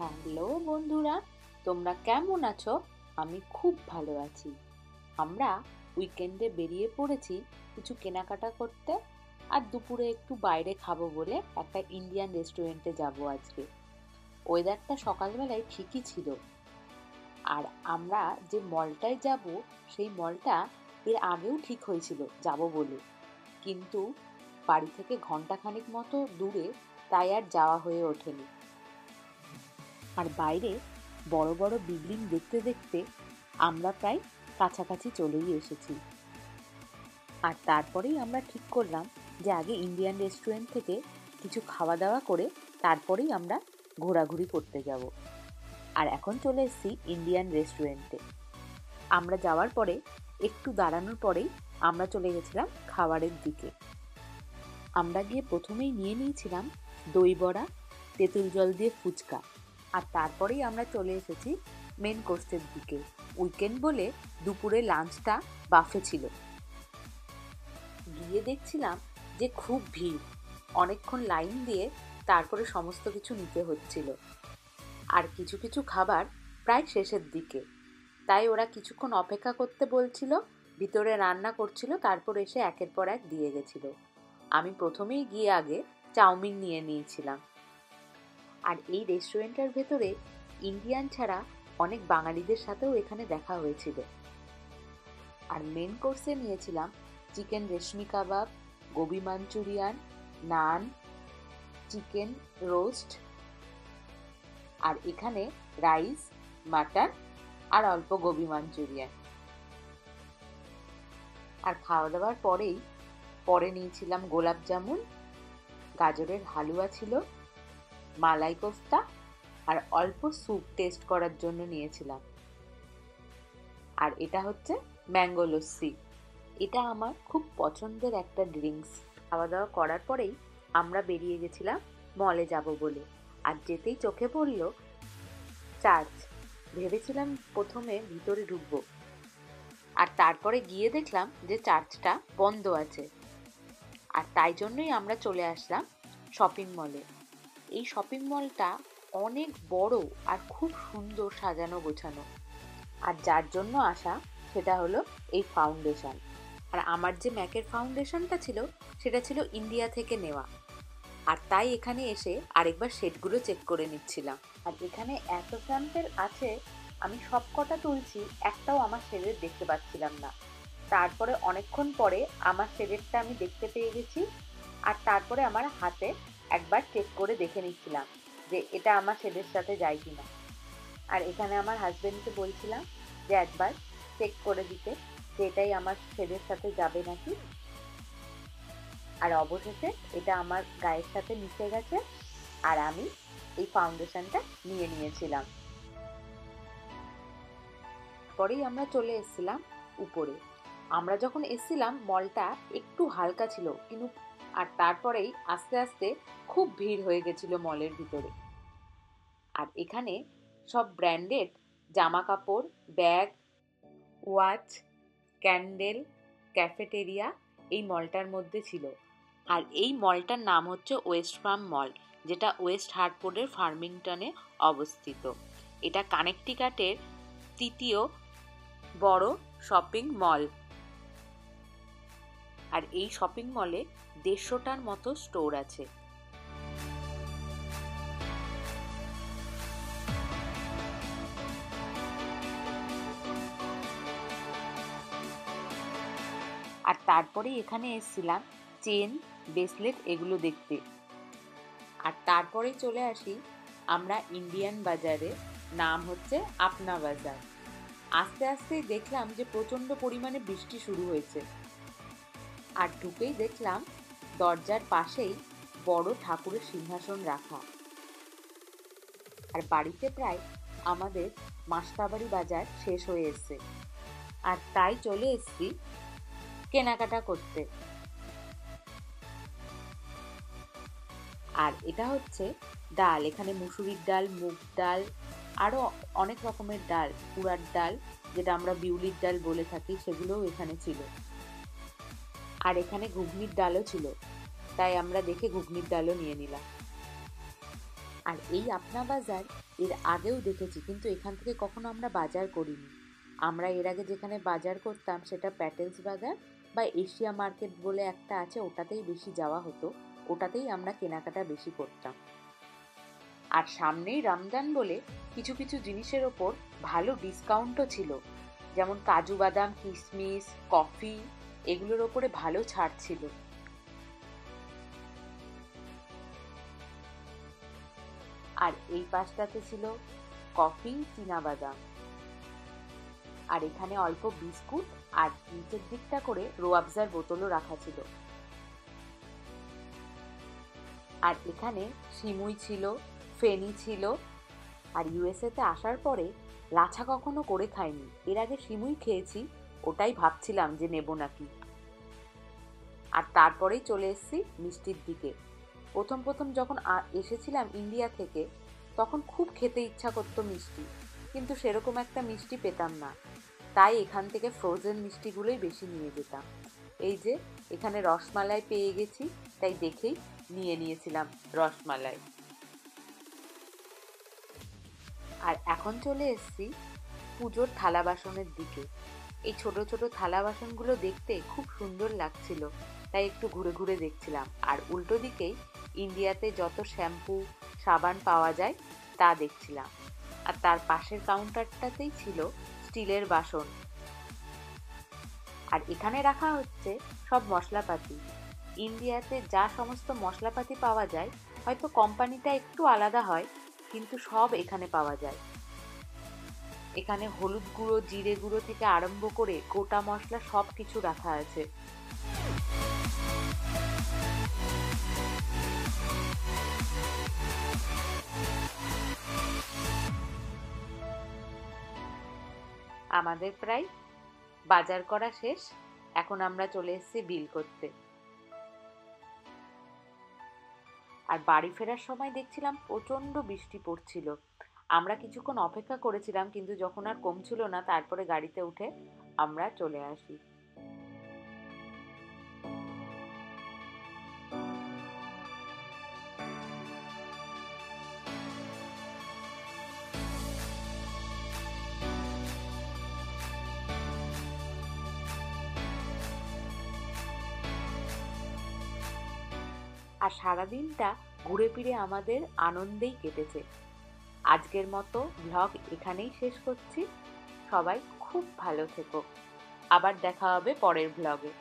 Hello বন্ধুরা, তোমরা কেমন আছো? আমি খুব ভালো আছি। আমরা উইকেন্ডে বেরিয়ে পড়েছি কিছু কেনাকাটা করতে, আর দুপুরে একটু বাইরে খাবো বলে একটা ইন্ডিয়ান রেস্টুরেন্টে যাব আজকে। ওয়েদারটা সকালবেলায় ঠিকই ছিল। আর আমরা যে মলটায় যাব, সেই মলটা এর আগেও ঠিক হয়েছিল যাব বলে, কিন্তু বাড়ি থেকে ঘন্টাখানেক মতো দূরে, তাই আর যাওয়া হয়ে ওঠেনি। আর বাইরে বড় বড় বিল্ডিং দেখতে দেখতে আমরা প্রায় কাছাকাছি চলেই এসেছি। আর তারপরেই আমরা ঠিক করলাম যে আগে ইন্ডিয়ান রেস্টুরেন্ট থেকে কিছু খাওয়া দাওয়া করে তারপরেই আমরা ঘোরাঘুরি করতে যাব। আর এখন চলে এসেছি ইন্ডিয়ান রেস্টুরেন্টে। আমরা যাওয়ার পরে একটু দাঁড়ানোর পরেই আমরা চলে গেছিলাম খাবারের দিকে। আমরা গিয়ে প্রথমেই নিয়ে নিয়েছিলাম দই বড়া, তেঁতুল জল দিয়ে ফুচকা, আর তারপরেই আমরা চলে এসেছি মেন কোর্সের দিকে। উইকেন্ড বলে দুপুরে লাঞ্চটা বাফে ছিল। গিয়ে দেখছিলাম যে খুব ভিড়, অনেকক্ষণ লাইন দিয়ে তারপরে সমস্ত কিছু নিতে হচ্ছিল। আর কিছু কিছু খাবার প্রায় শেষের দিকে, তাই ওরা কিছুক্ষণ অপেক্ষা করতে বলছিল, ভিতরে রান্না করছিল, তারপর এসে একের পর এক দিয়ে গেছিল। আমি প্রথমেই গিয়ে আগে চাউমিন নিয়ে নিয়েছিলাম। আর এই রেস্টুরেন্টের ভেতরে ইন্ডিয়ান ছাড়া অনেক বাঙালিদের সাথেও এখানে দেখা হয়েছিল। আর মেন কোর্সে নিয়েছিলাম চিকেন রেশমি কাবাব, গোবি মাঞ্চুরিয়ান, নান, চিকেন রোস্ট, আর এখানে রাইস, মাটন আর অল্প গোবি মাঞ্চুরিয়ান। আর খাওয়া দাওয়ার পরে নিয়েছিলাম গোলাপ জামুন, গাজরের হালুয়া ছিল, মালাই কোফতা, আর অল্প স্যুপ টেস্ট করার জন্য নিয়েছিলাম। আর এটা হচ্ছে ম্যাঙ্গো লস্যি। এটা আমার খুব পছন্দের একটা ড্রিঙ্কস। খাওয়া দাওয়া করার পরেই আমরা বেরিয়ে গেছিলাম মলে যাব বলে। আর যেতেই চোখে পড়ল চার্চ। ভেবেছিলাম প্রথমে ভিতরে ঢুকবো, আর তারপরে গিয়ে দেখলাম যে চার্চটা বন্ধ আছে। আর তাই জন্যই আমরা চলে আসলাম শপিং মলে। এই শপিং মলটা অনেক বড় আর খুব সুন্দর সাজানো গোছানো। আর যার জন্য আসা সেটা হলো এই ফাউন্ডেশন। আর আমার যে ম্যাকের ফাউন্ডেশনটা ছিল সেটা ছিল ইন্ডিয়া থেকে নেওয়া। আর তাই এখানে এসে আরেকবার শেডগুলো চেক করে নিচ্ছিলাম। আর এখানে এত স্যাম্পেল আছে, আমি সব কটা তুলছি, একটাও আমার শেডের দেখতে পাচ্ছিলাম না। তারপরে অনেকক্ষণ পরে আমার শেডেরটা আমি দেখতে পেয়ে গেছি। আর তারপরে আমার হাতে একবার চেক করে দেখে নিচ্ছিলাম যে এটা আমার শেডের সাথে যায় কিনা। আর এখানে আমার হাজবেন্ডকে বলছিলাম যে একবার চেক করে দিতে যে এটাই আমার শেডের সাথে যাবে নাকি। আর অবশেষে এটা আমার গায়ের সাথে মিশে গেছে, আর আমি এই ফাউন্ডেশনটা নিয়ে নিয়েছিলাম। পরেই আমরা চলে এসেছিলাম উপরে। আমরা যখন এসেছিলাম মলটা একটু হালকা ছিল, কিন্তু আর তারপরেই আস্তে আস্তে খুব ভিড় হয়ে গেছিল মলের ভিতরে। আর এখানে সব ব্র্যান্ডেড জামা কাপড়, ব্যাগ, ওয়াচ, ক্যান্ডেল, ক্যাফেটেরিয়া এই মলটার মধ্যে ছিল। আর এই মলটার নাম হচ্ছে ওয়েস্ট ফার্ম মল, যেটা ওয়েস্ট হার্টফোর্ডের ফার্মিংটনে অবস্থিত। এটা কানেকটিকাটের তৃতীয় বড় শপিং মল। আর এই শপিং মলে 150টার মতো স্টোর আছে। আর তারপরে এখানে এসেছিলাম চেন, ব্রেসলেট এগুলো দেখতে। আর তারপরে চলে আসি আমরা ইন্ডিয়ান বাজারে, নাম হচ্ছে আপনা বাজার। আস্তে আস্তেই দেখলাম যে প্রচণ্ড পরিমাণে বৃষ্টি শুরু হয়েছে। আর ঢুকেই দেখলাম দরজার পাশেই বড় ঠাকুরের সিংহাসন রাখা। আর বাড়িতে প্রায় আমাদের মাসকাবাড়ি বাজার শেষ হয়ে এসছে, আর তাই চলে এসছি কেনাকাটা করতে। আর এটা হচ্ছে ডাল, এখানে মুসুরির ডাল, মুগ ডাল, আরও অনেক রকমের ডাল, উড়ার ডাল যেটা আমরা বিউলির ডাল বলে থাকি, সেগুলোও এখানে ছিল। আর এখানে ঘুগনির ডালও ছিল, তাই আমরা দেখে ঘুগনির ডালও নিয়ে নিলাম। আর এই আপনা বাজার এর আগেও দেখেছি, কিন্তু এখান থেকে কখনো আমরা বাজার করিনি। আমরা এর আগে যেখানে বাজার করতাম সেটা প্যাটেলস বাজার বা এশিয়া মার্কেট বলে একটা আছে, ওটাতেই বেশি যাওয়া হতো, ওটাতেই আমরা কেনাকাটা বেশি করতাম। আর সামনেই রমজান বলে কিছু কিছু জিনিসের ওপর ভালো ডিসকাউন্টও ছিল, যেমন কাজু বাদাম, কিশমিশ, কফি, এগুলোর ওপরে ভালো ছাড় ছিল। আর এই পাশটাতে ছিল কফি, চীনাবাদাম, আর এখানে অল্প বিস্কুট, আর নিচের দিকটা করে রোয়াবজার বোতলও রাখা ছিল। আর এখানে সিমুই ছিল, ফেনি ছিল। আর ইউএসএ তে আসার পরে লাছা কখনো করে খাইনি, এর আগে সিমুই খেয়েছি, ওটাই ভাবছিলাম যে নেব নাকি। আর তারপরেই চলে এসেছি মিষ্টির দিকে। প্রথম প্রথম যখন এসেছিলাম ইন্ডিয়া থেকে, তখন খুব খেতে ইচ্ছা করতো মিষ্টি, কিন্তু সেরকম একটা মিষ্টি পেতাম না, তাই এখান থেকে ফ্রোজেন মিষ্টিগুলোই বেশি নিয়ে যেতাম। এই যে এখানে রসমালাই পেয়ে গেছি, তাই দেখেই নিয়ে নিয়েছিলাম রসমালাই। আর এখন চলে এসেছি পুজোর থালা বাসনের দিকে। এই ছোট ছোট থালা বাসনগুলো দেখতে খুব সুন্দর লাগছিল, তাই একটু ঘুরে ঘুরে দেখছিলাম। আর উল্টো দিকেই ইন্ডিয়াতে যত শ্যাম্পু, সাবান পাওয়া যায় তা দেখছিলাম। আর তার পাশের কাউন্টারটাতেই ছিল স্টিলের বাসন। আর এখানে রাখা হচ্ছে সব মশলাপাতি। ইন্ডিয়াতে যা সমস্ত মশলাপাতি পাওয়া যায়, হয়তো কোম্পানিটা একটু আলাদা হয়, কিন্তু সব এখানে পাওয়া যায়। এখানে হলুদ গুঁড়ো, জিরে গুঁড়ো থেকে আরম্ভ করে গোটা মশলা সব কিছু রাখা আছে। আমাদের প্রায় বাজার করা শেষ, এখন আমরা চলে এসেছি বিল করতে। আর বাড়ি ফেরার সময় দেখছিলাম প্রচন্ড বৃষ্টি পড়ছিল। আমরা কিছুক্ষণ অপেক্ষা করেছিলাম, কিন্তু যখন আর কমছিল না, তারপরে গাড়িতে উঠে আমরা চলে আসি। আর সারাদিনটা ঘুরে ফিরে আমাদের আনন্দেই কেটেছে। আজকের মতো ব্লগ এখানেই শেষ করছি। সবাই খুব ভালো থেকো, আবার দেখা হবে পরের ব্লগে।